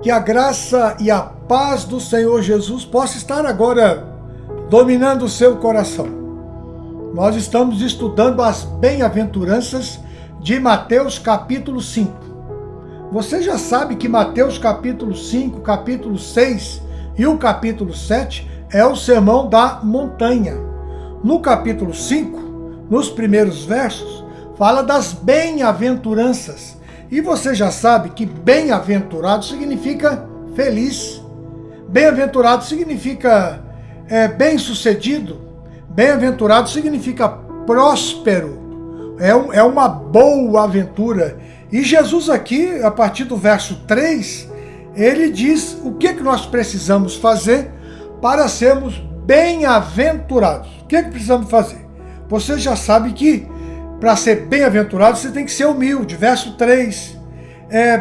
Que a graça e a paz do Senhor Jesus possa estar agora dominando o seu coração. Nós estamos estudando as bem-aventuranças de Mateus capítulo 5. Você já sabe que Mateus capítulo 5, capítulo 6 e o capítulo 7 é o sermão da montanha. No capítulo 5, nos primeiros versos, fala das bem-aventuranças. E você já sabe que bem-aventurado significa feliz. Bem-aventurado significa bem-sucedido. Bem-aventurado significa próspero. É uma boa aventura. E Jesus aqui, a partir do verso 3, ele diz o que nós precisamos fazer para sermos bem-aventurados. O que precisamos fazer? Você já sabe que para ser bem-aventurado, você tem que ser humilde. Verso 3.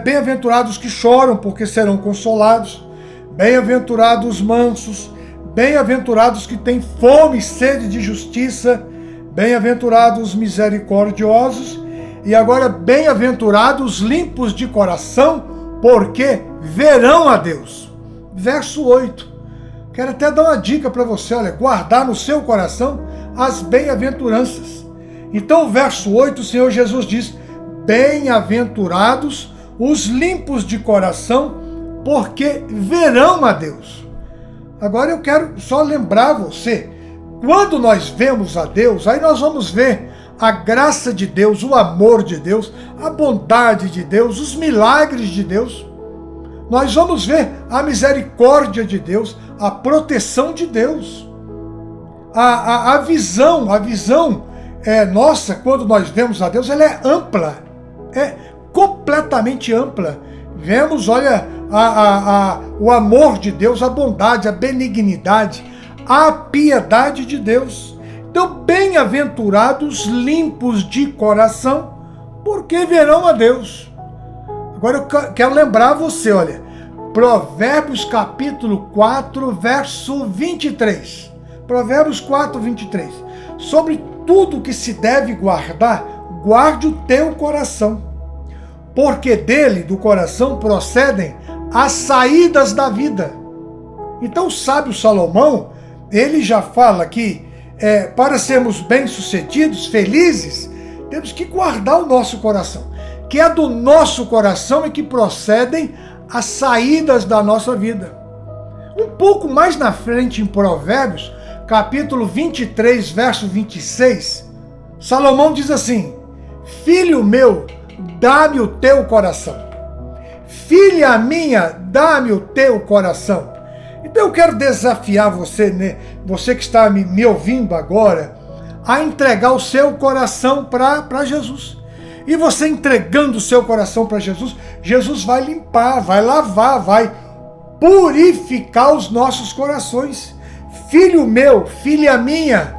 Bem-aventurados que choram, porque serão consolados. Bem-aventurados os mansos. Bem-aventurados que têm fome e sede de justiça. Bem-aventurados os misericordiosos. E agora, bem-aventurados limpos de coração, porque verão a Deus. Verso 8. Quero até dar uma dica para você, olha, guardar no seu coração as bem-aventuranças. Então, o verso 8, o Senhor Jesus diz: bem-aventurados os limpos de coração, porque verão a Deus. Agora eu quero só lembrar você, quando nós vemos a Deus, aí nós vamos ver a graça de Deus, o amor de Deus, a bondade de Deus, os milagres de Deus. Nós vamos ver a misericórdia de Deus, a proteção de Deus, a visão nossa, quando nós vemos a Deus, ela é ampla, é completamente ampla. Vemos, olha, o amor de Deus, a bondade, a benignidade, a piedade de Deus. Então, bem-aventurados limpos de coração, porque verão a Deus. Agora eu quero lembrar você, olha, Provérbios capítulo 4, verso 23. Provérbios 4, 23. Sobre tudo que se deve guardar, guarde o teu coração, porque dele, do coração, procedem as saídas da vida. Então o sábio Salomão, ele já fala que para sermos bem-sucedidos, felizes, temos que guardar o nosso coração, que é do nosso coração e que procedem as saídas da nossa vida. Um pouco mais na frente, em Provérbios, capítulo 23, verso 26, Salomão diz assim: filho meu, dá-me o teu coração. Filha minha, dá-me o teu coração. Então eu quero desafiar você, né, você que está me ouvindo agora, a entregar o seu coração para Jesus. E você entregando o seu coração para Jesus, Jesus vai limpar, vai lavar, vai purificar os nossos corações. Filho meu, filha minha,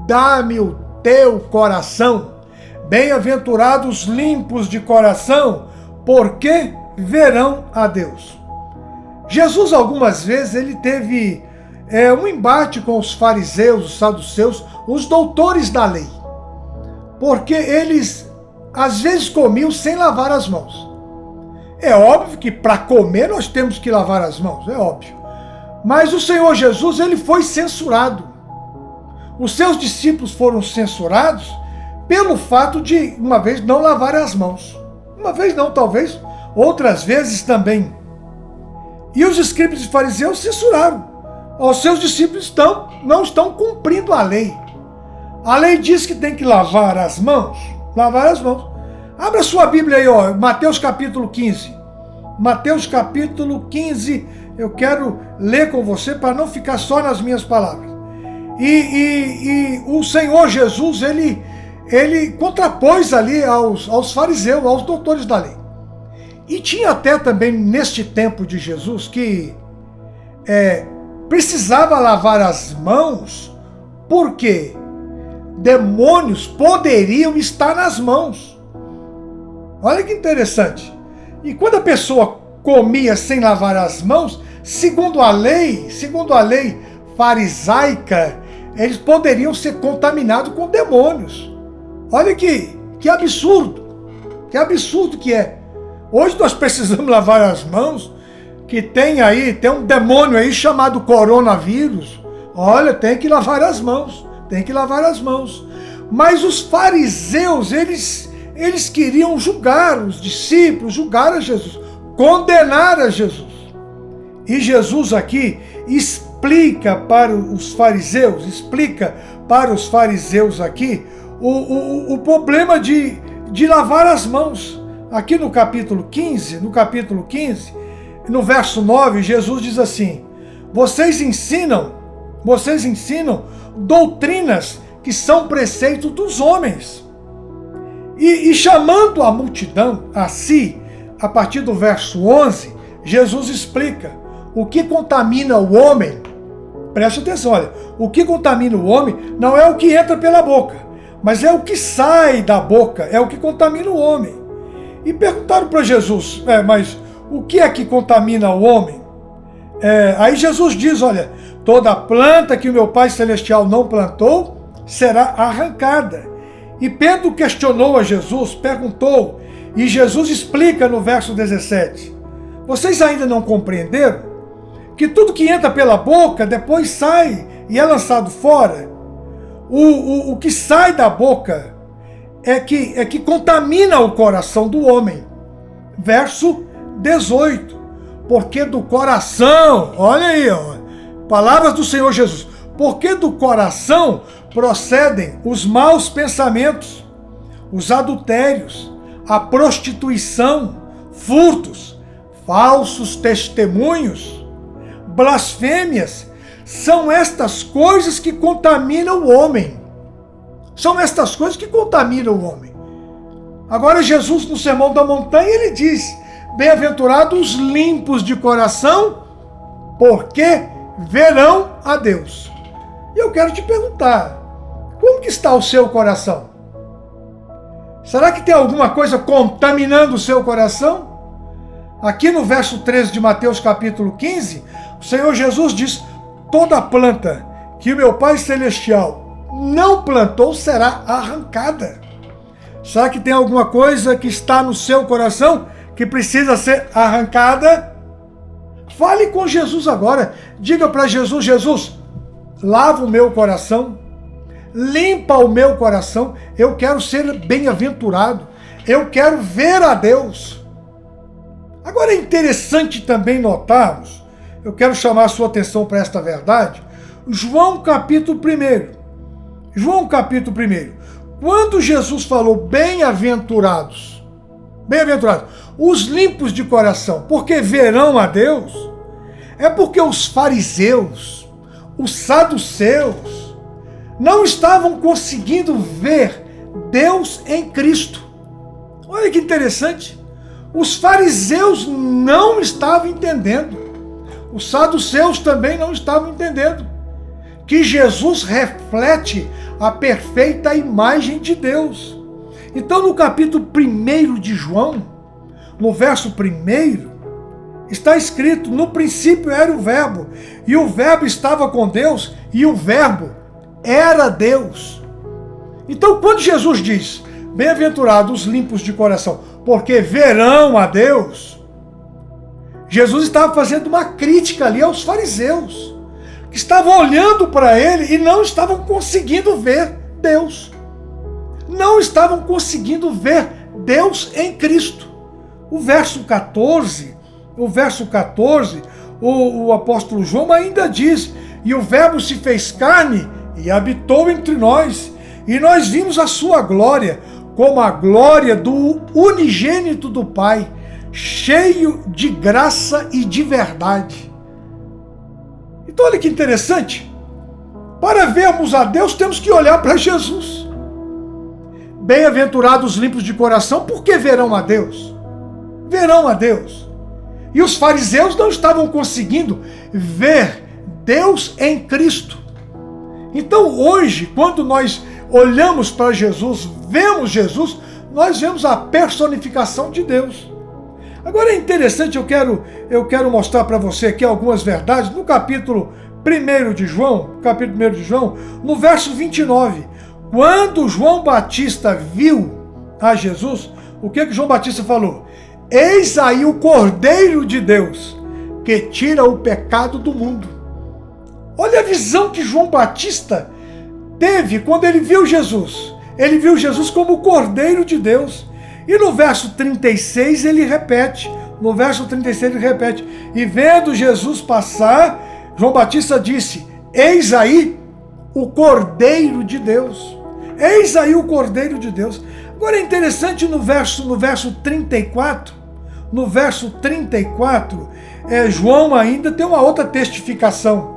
dá-me o teu coração. Bem-aventurados limpos de coração, porque verão a Deus. Jesus, algumas vezes, ele teve um embate com os fariseus, os saduceus, os doutores da lei. Porque eles, às vezes, comiam sem lavar as mãos. É óbvio que para comer nós temos que lavar as mãos, é óbvio. Mas o Senhor Jesus, ele foi censurado. Os seus discípulos foram censurados pelo fato de, uma vez, não lavar as mãos. Uma vez não, talvez, outras vezes também. E os escribas e fariseus censuraram. Os seus discípulos não estão cumprindo a lei. A lei diz que tem que lavar as mãos. Lavar as mãos. Abra sua Bíblia aí, ó, Mateus capítulo 15. Mateus capítulo 15, eu quero ler com você para não ficar só nas minhas palavras. E o Senhor Jesus, ele contrapôs ali aos fariseus, aos doutores da lei. E tinha até também neste tempo de Jesus que precisava lavar as mãos, porque demônios poderiam estar nas mãos. Olha que interessante. E quando a pessoa comia sem lavar as mãos, segundo a lei farisaica, eles poderiam ser contaminados com demônios. Olha que absurdo que é. Hoje nós precisamos lavar as mãos, que tem um demônio aí chamado coronavírus. Olha, tem que lavar as mãos, tem que lavar as mãos. Mas os fariseus, eles queriam julgar os discípulos, julgar a Jesus, condenar a Jesus. E Jesus aqui explica para os fariseus aqui o problema de lavar as mãos. Aqui no capítulo 15, no verso 9, Jesus diz assim: vocês ensinam doutrinas que são preceitos dos homens. E chamando a multidão a si, a partir do verso 11, Jesus explica o que contamina o homem. Preste atenção, olha, o que contamina o homem não é o que entra pela boca, mas é o que sai da boca, é o que contamina o homem. E perguntaram para Jesus, mas o que é que contamina o homem? Aí Jesus diz, olha, toda planta que o meu Pai Celestial não plantou será arrancada. E Pedro questionou a Jesus, perguntou, e Jesus explica no verso 17, vocês ainda não compreenderam que tudo que entra pela boca depois sai e é lançado fora? O que sai da boca é que contamina o coração do homem. Verso 18, porque do coração, olha aí, palavras do Senhor Jesus, porque do coração procedem os maus pensamentos, os adultérios, a prostituição, furtos, falsos testemunhos, blasfêmias. São estas coisas que contaminam o homem. São estas coisas que contaminam o homem. Agora Jesus, no Sermão da Montanha, ele diz, bem-aventurados os limpos de coração, porque verão a Deus. E eu quero te perguntar, como que está o seu coração? Será que tem alguma coisa contaminando o seu coração? Aqui no verso 13 de Mateus capítulo 15, o Senhor Jesus diz, toda planta que o meu Pai Celestial não plantou será arrancada. Será que tem alguma coisa que está no seu coração que precisa ser arrancada? Fale com Jesus agora. Diga para Jesus, Jesus, lava o meu coração, limpa o meu coração. Eu quero ser bem-aventurado. Eu quero ver a Deus. Agora é interessante também notarmos, eu quero chamar a sua atenção para esta verdade, João capítulo 1. João capítulo 1. Quando Jesus falou bem-aventurados, os limpos de coração, porque verão a Deus, é porque os fariseus, os saduceus, não estavam conseguindo ver Deus em Cristo. Olha que interessante. Os fariseus não estavam entendendo. Os saduceus também não estavam entendendo que Jesus reflete a perfeita imagem de Deus. Então, no capítulo 1 de João, no verso 1, está escrito, no princípio era o Verbo, e o Verbo estava com Deus, e o Verbo era Deus. Então, quando Jesus diz, bem-aventurados os limpos de coração, porque verão a Deus, Jesus estava fazendo uma crítica ali aos fariseus, que estavam olhando para ele e não estavam conseguindo ver Deus. Não estavam conseguindo ver Deus em Cristo. O verso 14, o apóstolo João ainda diz, e o Verbo se fez carne e habitou entre nós, e nós vimos a sua glória, como a glória do unigênito do Pai, cheio de graça e de verdade. Então olha que interessante, para vermos a Deus temos que olhar para Jesus. Bem-aventurados os limpos de coração, porque verão a Deus. Verão a Deus. E os fariseus não estavam conseguindo ver Deus em Cristo. Então hoje, quando nós olhamos para Jesus, vemos Jesus, nós vemos a personificação de Deus. Agora é interessante, eu quero mostrar para você aqui algumas verdades, no capítulo 1 de João, no verso 29, quando João Batista viu a Jesus, o que João Batista falou? eis aí o Cordeiro de Deus, que tira o pecado do mundo. Olha a visão que João Batista teve quando ele viu Jesus. Ele viu Jesus como o Cordeiro de Deus. E no verso 36 ele repete. No verso 36 ele repete. E vendo Jesus passar, João Batista disse: eis aí o Cordeiro de Deus. Eis aí o Cordeiro de Deus. Agora é interessante no verso 34. No verso 34, João ainda tem uma outra testificação.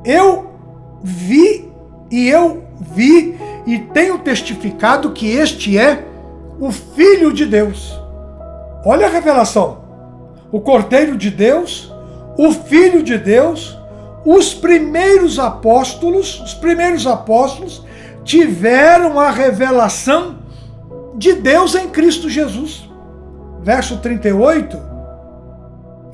Eu vi e tenho testificado que este é o Filho de Deus. Olha a revelação. O Cordeiro de Deus, o Filho de Deus, os primeiros apóstolos tiveram a revelação de Deus em Cristo Jesus. Verso 38,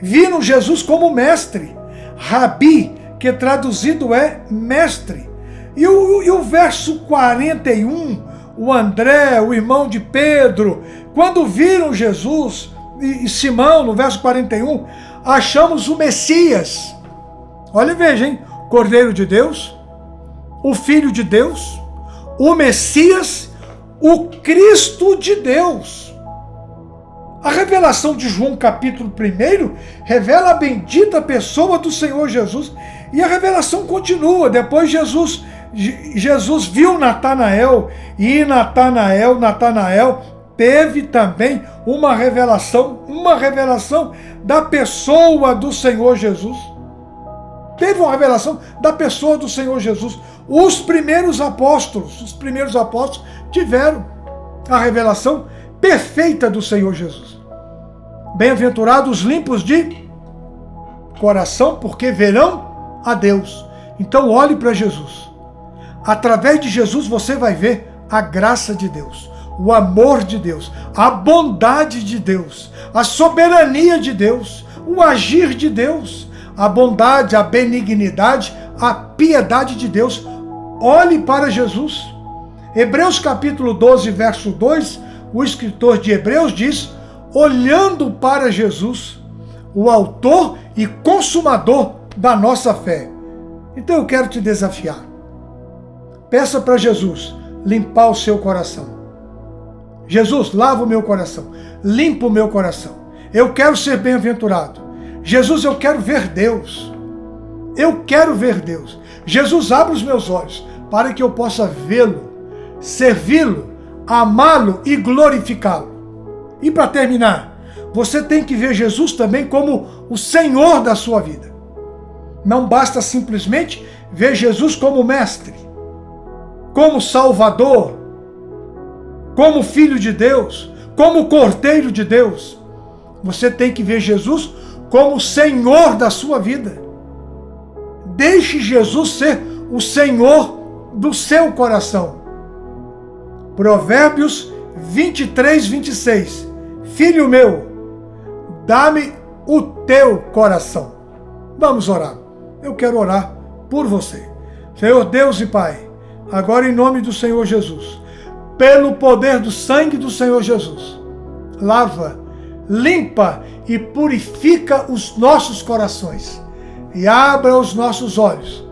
viram Jesus como mestre, Rabi, que traduzido é mestre. E o verso 41, o André, o irmão de Pedro, quando viram Jesus, e Simão, no verso 41, achamos o Messias. Olha e veja, hein? Cordeiro de Deus, o Filho de Deus, o Messias, o Cristo de Deus. A revelação de João capítulo 1 revela a bendita pessoa do Senhor Jesus. E a revelação continua. Depois Jesus viu Natanael, e Natanael teve também uma revelação da pessoa do Senhor Jesus. Teve uma revelação da pessoa do Senhor Jesus. Os primeiros apóstolos tiveram a revelação perfeita do Senhor Jesus. Bem-aventurados limpos de coração, porque verão a Deus. Então olhe para Jesus. Através de Jesus você vai ver a graça de Deus, o amor de Deus, a bondade de Deus, a soberania de Deus, o agir de Deus, a bondade, a benignidade, a piedade de Deus. Olhe para Jesus. Hebreus capítulo 12, verso 2, o escritor de Hebreus diz: olhando para Jesus, o autor e consumador da nossa fé. Então eu quero te desafiar. Peça para Jesus limpar o seu coração. Jesus, lava o meu coração, limpa o meu coração. Eu quero ser bem-aventurado. Jesus, eu quero ver Deus. Eu quero ver Deus. Jesus, abre os meus olhos para que eu possa vê-lo, servi-lo, amá-lo e glorificá-lo. E para terminar, você tem que ver Jesus também como o Senhor da sua vida. Não basta simplesmente ver Jesus como mestre, como Salvador, como Filho de Deus, como Cordeiro de Deus. Você tem que ver Jesus como o Senhor da sua vida. Deixe Jesus ser o Senhor do seu coração. Provérbios 23, 26. Filho meu, dá-me o teu coração. Vamos orar. Eu quero orar por você. Senhor Deus e Pai, agora em nome do Senhor Jesus, pelo poder do sangue do Senhor Jesus, lava, limpa e purifica os nossos corações e abra os nossos olhos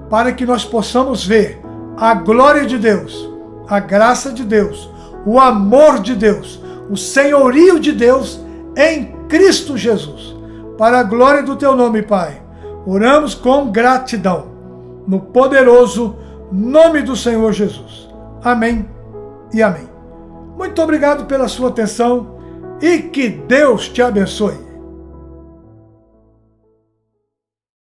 para que nós possamos ver a glória de Deus, a graça de Deus, o amor de Deus, o senhorio de Deus em Cristo Jesus. Para a glória do teu nome, Pai, oramos com gratidão, no poderoso nome do Senhor Jesus. Amém e amém. Muito obrigado pela sua atenção e que Deus te abençoe.